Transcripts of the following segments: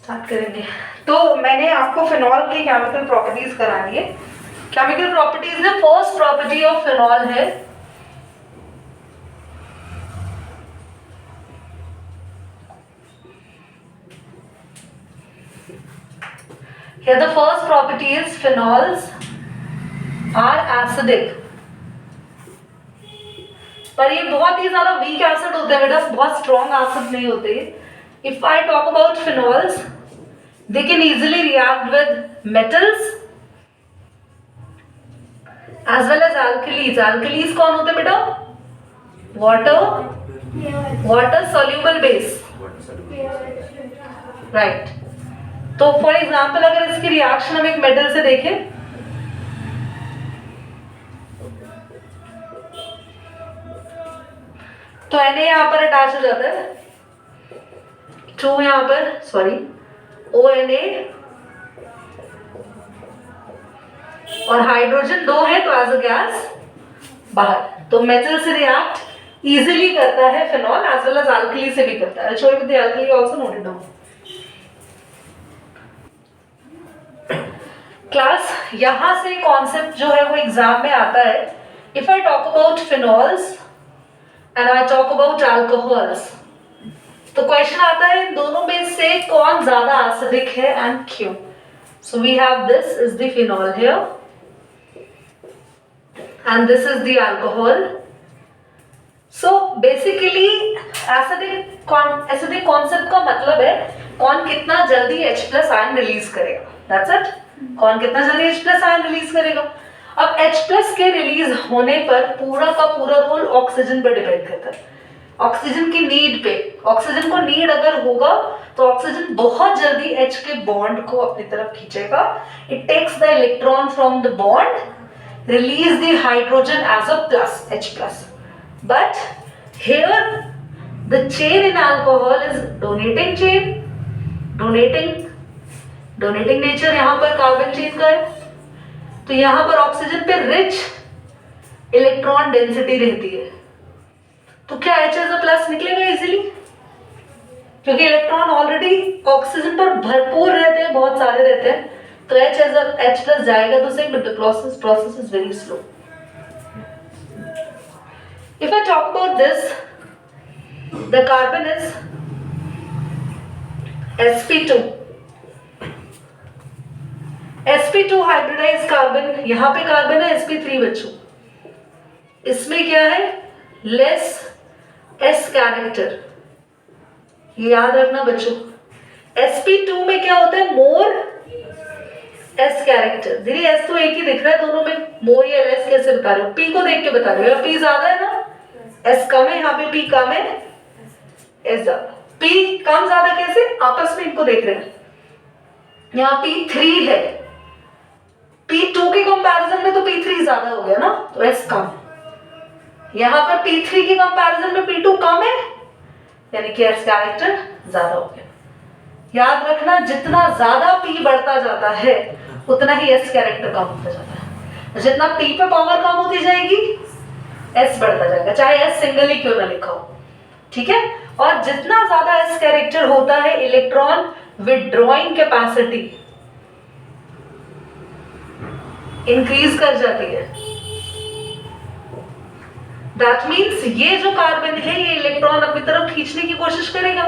Start करेंगे। तो मैंने आपको फिनॉल की केमिकल प्रॉपर्टीज करानी है। केमिकल प्रॉपर्टीज में फर्स्ट प्रॉपर्टी ऑफ फिनॉल है here the first property is phenols are acidic, पर ये बहुत ही ज्यादा वीक एसिड होते हैं बेटा, बहुत स्ट्रॉन्ग एसिड नहीं होते। If I talk about phenols, they can easily react with metals as well as alkalis. Alkalis कौन होते हैं बेटा? Water soluble base, right. तो फॉर एग्जाम्पल अगर इसकी रिएक्शन हम एक मेटल से देखें, तो Na यहां पर अटैच हो जाता है टू यहां पर सॉरी ONA, और हाइड्रोजन 2 है तो एज अ गैस बाहर। तो मेटल से रिएक्ट इजीली करता है phenol, as well as alkali से भी करता है। So you the alkali also noted down. Class यहां से कॉन्सेप्ट जो है वो एग्जाम में आता है। If I talk about phenols and I talk about alcohols, तो क्वेश्चन आता है इन दोनों में से कौन ज्यादा एसिडिक है एंड क्यों। So we have this is the phenol here and this is the alcohol. So basically acidic concept का मतलब है कौन कितना जल्दी H+ आयन रिलीज करेगा, that's it। कौन कितना जल्दी H+ आयन रिलीज करेगा। अब H+ के रिलीज होने पर पूरा का पूरा रोल ऑक्सीजन पर डिपेंड करता है, ऑक्सीजन की नीड पे। ऑक्सीजन को नीड अगर होगा तो ऑक्सीजन बहुत जल्दी H के बॉन्ड को अपनी तरफ खींचेगा। It takes the electron from the bond, release the hydrogen as a plus, H+. But here the chain in alcohol is donating chain, donating nature यहाँ पर कार्बन चेन का है। तो यहाँ पर ऑक्सीजन पे रिच इलेक्ट्रॉन डेंसिटी रहती है, तो क्या H+ निकलेगा इजीली, क्योंकि इलेक्ट्रॉन ऑलरेडी ऑक्सीजन पर भरपूर रहते हैं, बहुत सारे रहते हैं। तो H+ जाएगा तो सही, but the process is very slow. If I talk about this, the carbon is sp2 hybridise carbon. यहां पे कार्बन है sp3 बच्चों। इसमें क्या है? लेस s कैरेक्टर, ये याद रखना बच्चों। sp2 में क्या होता है? मोर S कैरेक्टर। दीदी S तो एक ही दिख रहा है दोनों में, मोर या लेस कैसे बता रहे हो? P को देख के बता रहे हो। P ज्यादा है ना, S कम है, यहाँ पे P कम है, S ज्यादा। P कम ज्यादा कैसे? आपस में इनको देख रहे हैं। यहाँ P3 है, P2 के कंपैरिजन में तो P3 ज्यादा हो गया ना, तो S कम। यहाँ पर P3 के कंपैरिजन में P2 कम है, यानी कि S कैरेक्टर ज्यादा हो गया। याद रखना, जितना ज्यादा P बढ़ता जाता है उतना ही S कैरेक्टर कम होता जाता है। जितना P पे पावर कम होती जाएगी S बढ़ता जाएगा, चाहे S सिंगल ही क्यों ना लिखा हो, ठीक है। और जितना ज्यादा S कैरेक्टर होता है, इलेक्ट्रॉन विथड्रॉइंग कैपेसिटी इंक्रीज कर जाती है। दैट मीन्स ये जो कार्बन है ये इलेक्ट्रॉन अपनी तरफ खींचने की कोशिश करेगा,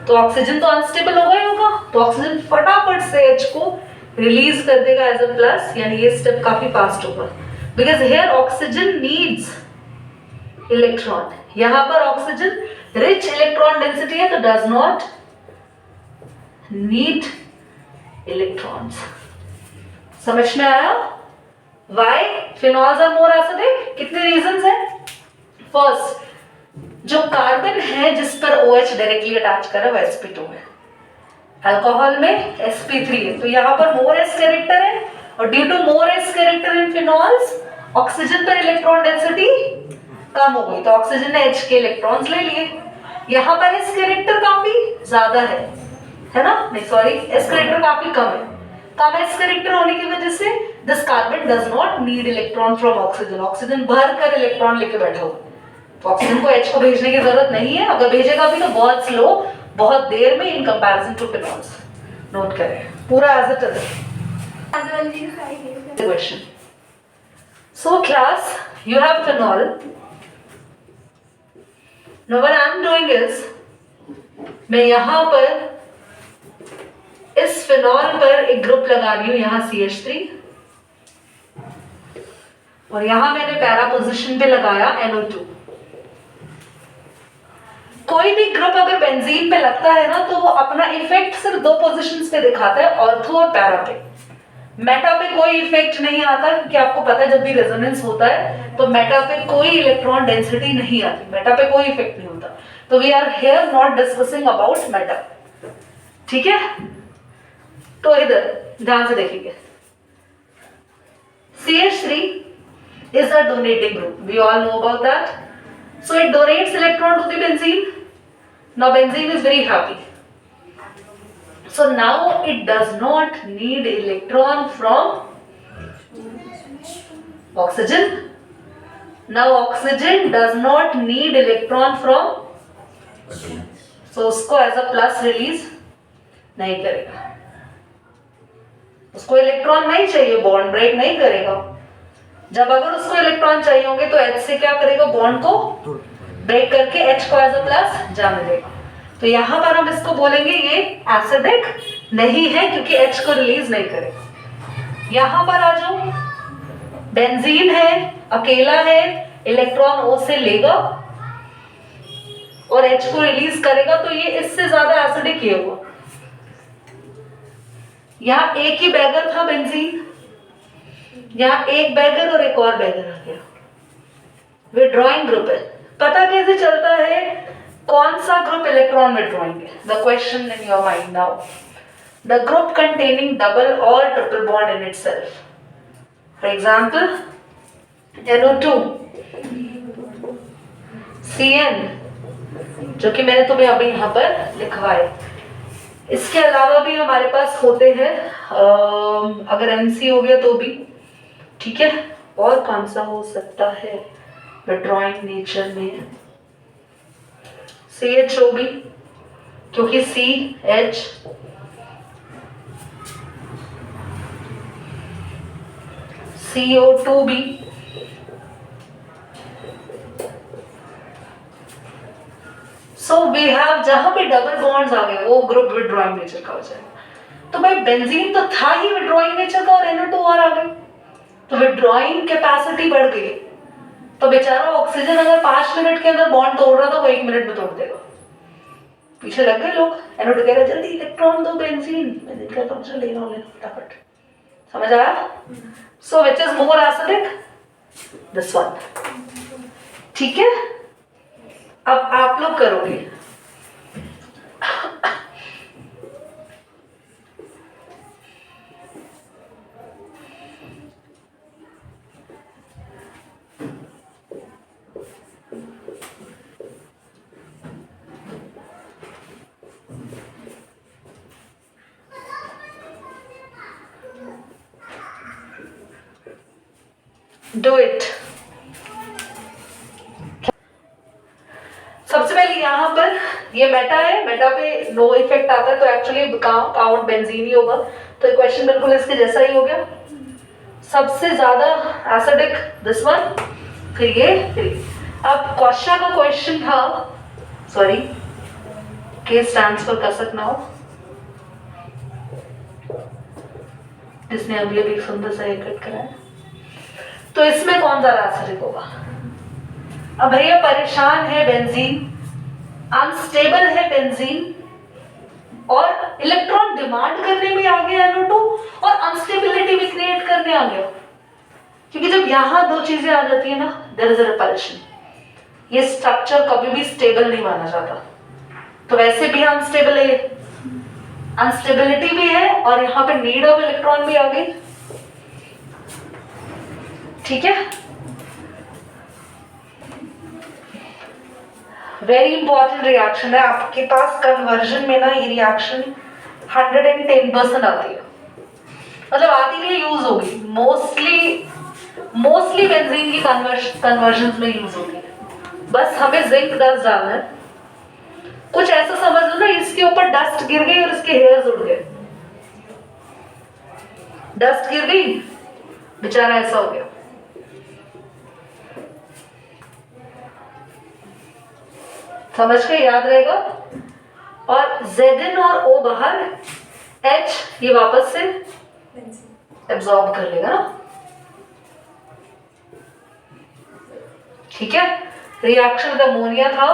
तो ऑक्सीजन तो अनस्टेबल होगा ही होगा, तो ऑक्सीजन फटाफट से H को रिलीज कर देगा एज अ प्लस, यानी ये स्टेप काफी फास्ट होगा। Because here oxygen needs electron, यहां पर ऑक्सीजन रिच इलेक्ट्रॉन डेंसिटी है तो डज नॉट नीड इलेक्ट्रॉन्स। समझ में आया why phenols are more acidic? कितने रीजंस हैं। फर्स्ट, जो कार्बन है जिस पर OH डायरेक्टली अटैच कर रहा है वो sp2 है, अल्कोहल में sp3 है, तो यहाँ पर मोर S कैरेक्टर है, और due to more S character in phenols oxygen पर इलेक्ट्रॉन डेंसिटी कम हो गई, तो ऑक्सीजन ने H के इलेक्ट्रॉन्स ले लिए। यहाँ पर S कैरेक्टर काफी ज्यादा है ना, नहीं सॉरी, S कैरेक्टर काफी कम है। कम S कैरेक्टर होने की वजह से this carbon does not need electron from oxygen, oxygen भर कर इलेक्ट्रॉन लेके बैठा हुआ, तो ऑक्सीजन को H को भेजने की जरूरत नहीं है, अगर भेजेगा भी तो बहुत स्लो, बहुत देर में in comparison to phenols. Note करें पूरा as it is question. So class, you have phenol. Now what I am doing is, मैं यहाँ पर इस फिनॉल पर एक ग्रुप लगा रही हूँ, यहाँ CH3 और यहाँ मैंने पैरा पोजीशन पे लगाया NO2. कोई भी ग्रुप अगर बेंजीन पे लगता है ना तो वो अपना इफेक्ट सिर्फ दो पोजीशंस पे दिखाता है, ऑर्थो और पैरा पे. मेटा पे कोई इफेक्ट नहीं आता क्योंकि आपको पता है जब भी रेजोनेंस होता है तो मेटा पे कोई इलेक्ट्रॉन डेंसिटी नहीं आती, मेटा पे कोई इफेक्ट नहीं होता. तो we are here not discussing about meta. ठीक है, तो इधर ध्यान से देखेंगे. CH3 is a donating group. We all know about that. So it donates electron to the benzene. Now benzene is very happy. So now it does not need electron from oxygen. Now oxygen does not need electron from, so उसको as a plus release नहीं करेगा. उसको electron नहीं चाहिए, bond break नहीं करेगा. जब अगर उसको इलेक्ट्रॉन चाहिए होंगे तो H से क्या करेगा, बॉन्ड को ब्रेक करके H को एज अ प्लस जाने देगा. तो यहाँ पर हम इसको बोलेंगे ये एसिडिक नहीं है क्योंकि H को रिलीज नहीं करेगा. यहाँ पर आ जाओ, बेंजीन है, अकेला है, इलेक्ट्रॉन O से लेगा और H को रिलीज करेगा तो ये इससे ज्यादा एसिडिक ही होगा. यहाँ एक ही बैगर था बेंजीन, यहाँ एक बैगर और एक और बैगर आ गया. विड्रॉइंग ग्रुप है. पता कैसे चलता है कौन सा ग्रुप इलेक्ट्रॉन विड्रॉइंग है? The question in your mind now. The group containing double और triple bond in itself. For example NO2, CN, जो कि मैंने तुम्हें अभी यहाँ पर लिखवाए. इसके अलावा भी हमारे पास होते हैं, अगर NC हो गया तो भी ठीक है. और कौन सा हो सकता है विड्रॉइंग नेचर में? CHO भी, क्योंकि CH CO2 भी, सो वी हैव, जहां पे डबल बॉन्ड्स आ गए वो ग्रुप विड्रॉइंग नेचर का हो जाएगा. तो भाई बेंजीन तो था ही विड्रॉइंग नेचर का और NO2 और आ गए तो विड्रॉइंग कैपेसिटी बढ़ गई. तो बेचारा ऑक्सीजन अगर 5 मिनट के अंदर बॉन्ड तोड़ रहा था वो 1 मिनट में तोड़ देगा. पीछे लग गए लोग. NO2 कह रहा जल्दी इलेक्ट्रॉन दो बेंजीन, बेंजीन कहता हूं चल ले लो फटाफट. समझ आया? So which is more acidic? This one. ठीक है, अब आप लोग करोगे. Do it. सबसे पहले यहाँ पर ये मेटा है, मेटा पे नो इफेक्ट आता है तो एक्चुअली काउंट बेंजीन ही होगा. तो क्वेश्चन बिल्कुल इसके जैसा ही हो गया. सबसे ज्यादा एसिडिक दिस वन, फिर ये, फिर अब कौशा का क्वेश्चन था, सॉरी के स्टैंड्स फॉर कसक नाउ, जिसने अभी अभी सुंदर सा हेयर कट कराया. तो इसमें कौन ज्यादा एसिडिक होगा? अब भैया परेशान है बेंजीन, अनस्टेबल है बेंजीन और इलेक्ट्रॉन डिमांड करने में आ गया NO2 और अनस्टेबिलिटी भी क्रिएट करने आ गया. क्योंकि जब यहां दो चीजें आ जाती है ना, देयर इज अ रिपल्शन. ये स्ट्रक्चर कभी भी स्टेबल नहीं माना जाता. तो वैसे भी अनस्टेबल है, अनस्टेबिलिटी भी है और यहाँ पे नीड ऑफ इलेक्ट्रॉन भी आ गई. ठीक है, वेरी इंपॉर्टेंट रिएक्शन है. आपके पास कन्वर्जन में ना ये रिएक्शन 110% आती है, मतलब आती नहीं, यूज होगी. मोस्टली बेंजीन की कन्वर्जन में यूज होगी. बस हमें जिंक डस्ट डालना है. कुछ ऐसा समझ लो ना, इसके ऊपर डस्ट गिर गई और इसके हेयर्स उड़ गए, डस्ट गिर गई, बेचारा ऐसा हो गया। समझ के याद रहेगा। और Zn और O बाहर, H ये वापस से एब्जॉर्ब कर लेगा ना। ठीक है, रिएक्शन विद अमोनिया था।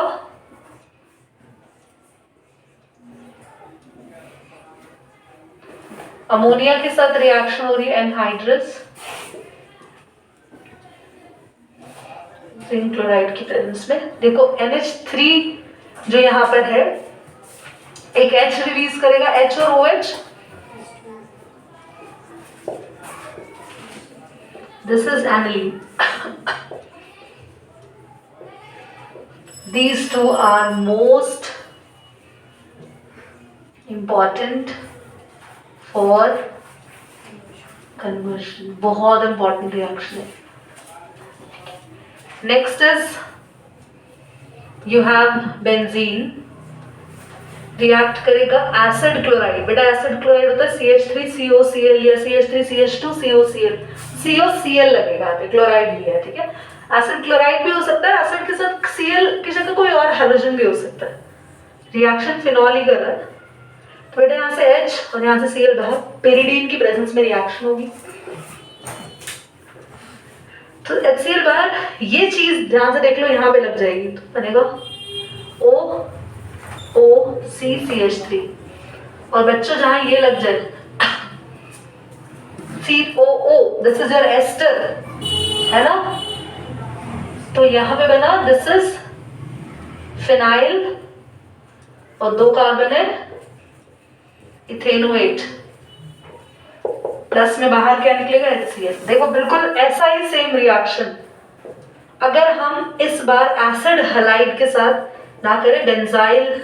अमोनिया के साथ रिएक्शन हो रही है एनहाइड्रस जिंक क्लोराइड की प्रेजेंस में। देखो NH3 जो यहाँ पर है, एक H रिलीज करेगा, H और OH, this is aniline. These two are most important for conversion. बहुत important reaction है। Next is you have benzene react करेगा एसिड क्लोराइड। बेटा एसिड क्लोराइड होता है CH3COCl या CH3CH2COCl, COCl लगेगा, क्लोराइड लिया है। ठीक है, एसिड क्लोराइड भी हो सकता है, एसिड के साथ Cl की जगह कोई और हाइड्रोजन भी हो सकता है। रिएक्शन फिनॉल ही कर रहा है, तो बेटा यहाँ से H और यहाँ से Cl बाहर, पेरिडीन की प्रेजेंस में रिएक्शन होगी, तो HCl बाहर। ये चीज ध्यान से देख लो, यहाँ पे लग जाएगी तो बनेगा OCCH3। और बच्चों जहां ये लग जाए COO, this is your ester, है ना, तो यहाँ पे बना दिस इज फिनाइल और 2 कार्बन है इथेनोएट, प्लस में बाहर क्या निकलेगा HCl। देखो बिल्कुल ऐसा ही सेम रिएक्शन अगर हम इस बार एसिड हलाइड के साथ ना करें, बेंजाइल,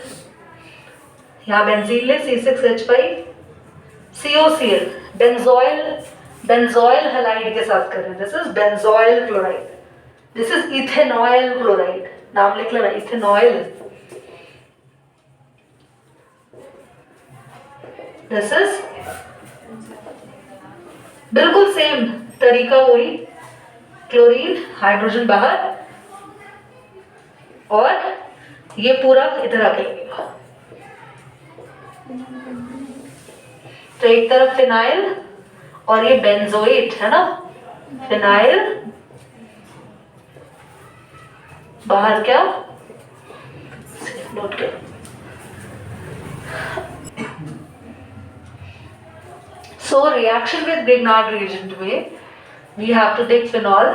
यहाँ बेंजीन ले C6H5 COCl, बेंजोइल हलाइड के साथ करें, this is benzoyl chloride, this is ethanoyl chloride, नाम लिख लेना इथेनॉइल, दिस इज बिल्कुल सेम तरीका वही, क्लोरीन हाइड्रोजन बाहर और ये पूरा इधर आके लगेगा। तो एक तरफ फिनाइल और ये बेंजोएट है ना, फिनाइल बाहर क्या, नोट करो। So reaction with Grignard reagent में we have to take phenol।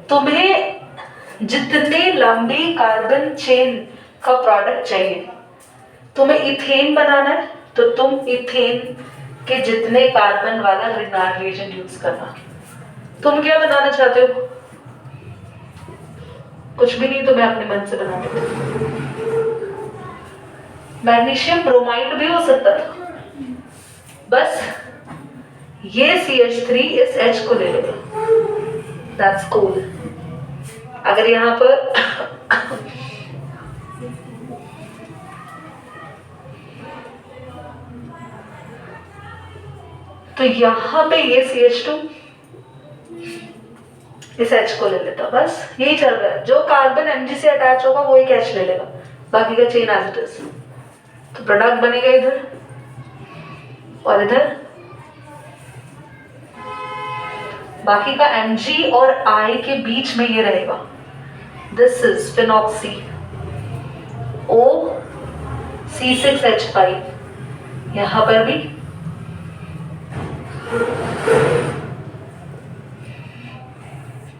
तुम्हें जितने लंबी कार्बन चेन का प्रोडक्ट चाहिए, तुम्हें इथेन बनाना है तो तुम इथेन के जितने कार्बन वाला ग्रिग्नार्ड रिएजेंट यूज करना। तुम क्या बनाना चाहते हो? कुछ भी नहीं, तो मैं अपने मन से बना देती हूँ। मैग्नीशियम ब्रोमाइड भी हो सकता था, बस ये CH3 इस H को ले लेगा, दैट्स कूल। अगर यहाँ पर तो यहाँ पे ये CH2 इस H को ले लेता, बस यही चल रहा है। जो कार्बन Mg से अटैच होगा वो एक H ले लेगा, बाकी का चेन एज इट इज। तो प्रोडक्ट बनेगा इधर और इधर, बाकी का Mg और I के बीच में ये रहेगा, this is phenoxy O C6H5, यहां पर भी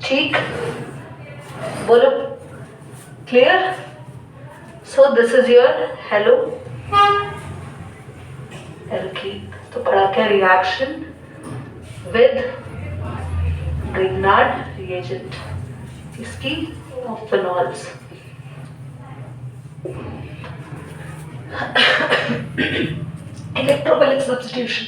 ठीक, बोलो clear. So this is your hello alkene. तो पढ़ा क्या, रिएक्शन विद ग्रिग्नार्ड रिएजेंट, इसकी फिनॉल्स। Electrophilic substitution.